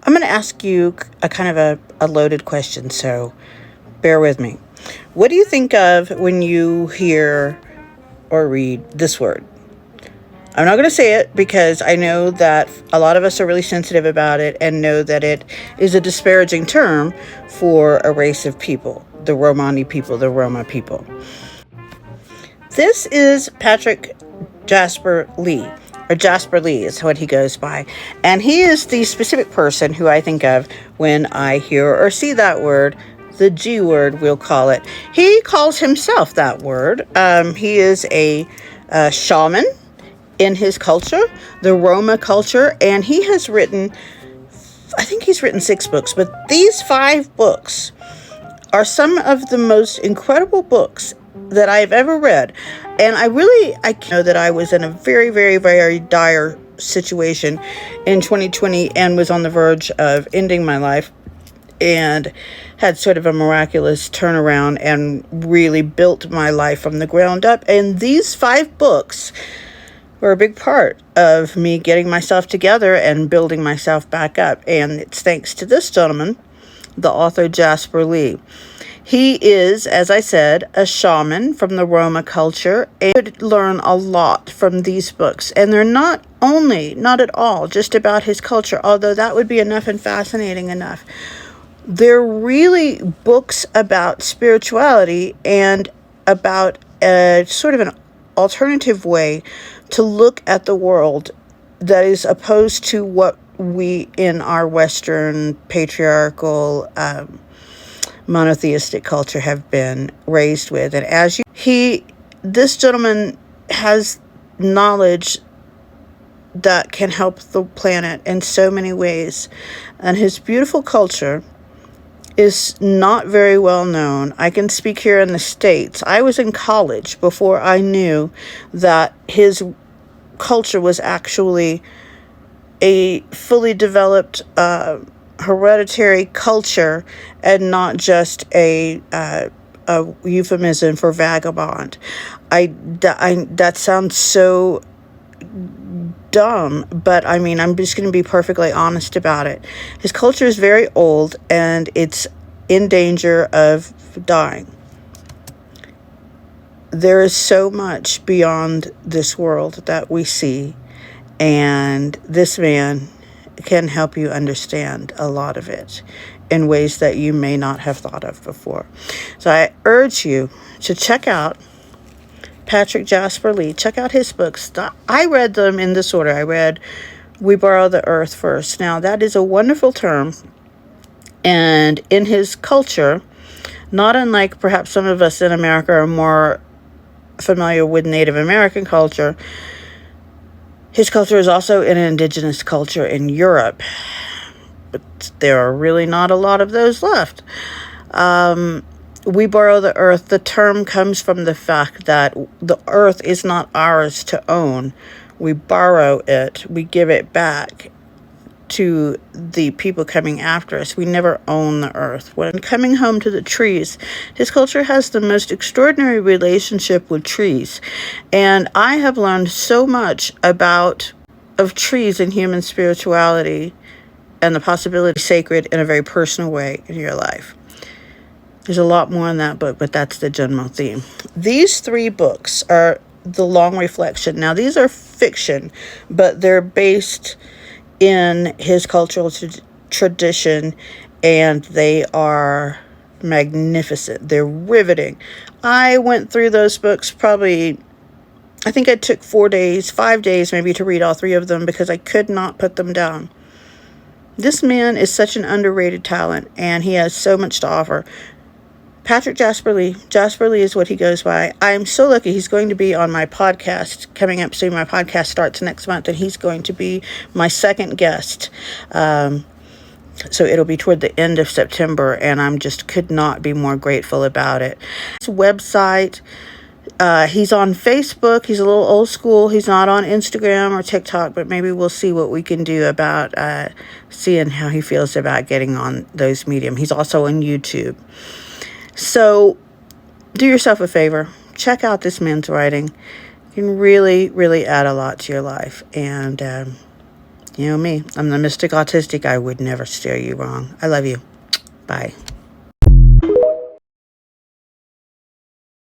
I'm going to ask you a kind of a loaded question, so bear with me. What do you think of when you hear or read this word? I'm not going to say it because I know that a lot of us are really sensitive about it and know that it is a disparaging term for a race of people, the Romani people, the Roma people. This is Patrick Jasper Lee, or Jasper Lee is what he goes by. And he is the specific person who I think of when I hear or see that word, the G word, we'll call it. He calls himself that word. He is a shaman in his culture, the Roma culture, and he has written, I think he's written 6 books, but these 5 books are some of the most incredible books that I've ever read. And I know that I was in a very, very, very dire situation in 2020 and was on the verge of ending my life, and had sort of a miraculous turnaround and really built my life from the ground up. And these 5 books were a big part of me getting myself together and building myself back up. And it's thanks to this gentleman, the author Jasper Lee. He is, as I said, a shaman from the Roma culture, and you could learn a lot from these books. And they're not at all, just about his culture, although that would be enough and fascinating enough. They're really books about spirituality and about a sort of an alternative way to look at the world that is opposed to what we in our Western patriarchal monotheistic culture have been raised with. And this gentleman has knowledge that can help the planet in so many ways. And his beautiful culture is not very well known. I can speak here in the States. I was in college before I knew that his culture was actually a fully developed hereditary culture and not just a euphemism for vagabond. That sounds so dumb, but I mean, I'm just going to be perfectly honest about it. His culture is very old and it's in danger of dying. There is so much beyond this world that we see, and this man can help you understand a lot of it in ways that you may not have thought of before. So I urge you to check out Patrick Jasper Lee. Check out his books. I read them in this order. I read We Borrow the Earth first. Now, that is a wonderful term. And in his culture, not unlike perhaps some of us in America are more familiar with Native American culture, his culture is also an indigenous culture in Europe. But there are really not a lot of those left. We borrow the earth. The term comes from the fact that the earth is not ours to own. We borrow it. We give it back to the people coming after us. We never own the earth. When coming home to the trees, his culture has the most extraordinary relationship with trees. And I have learned so much of trees and human spirituality and the possibility of sacred in a very personal way in your life. There's a lot more in that book, but that's the general theme. These 3 books are The Long Reflection. Now, these are fiction, but they're based in his cultural tradition, and they are magnificent. They're riveting. I went through those books I think I took 5 days maybe to read all 3 of them because I could not put them down. This man is such an underrated talent, and he has so much to offer. Patrick Jasper Lee. Jasper Lee is what he goes by. I am so lucky. He's going to be on my podcast coming up soon. My podcast starts next month, and he's going to be my second guest. So it'll be toward the end of September, and I'm just could not be more grateful about it. His website, he's on Facebook. He's a little old school. He's not on Instagram or TikTok, but maybe we'll see what we can do about seeing how he feels about getting on those medium. He's also on YouTube. So do yourself a favor. Check out this man's writing. You can really, really add a lot to your life. And You know me. I'm the mystic autistic. I would never steer you wrong. I love you. Bye.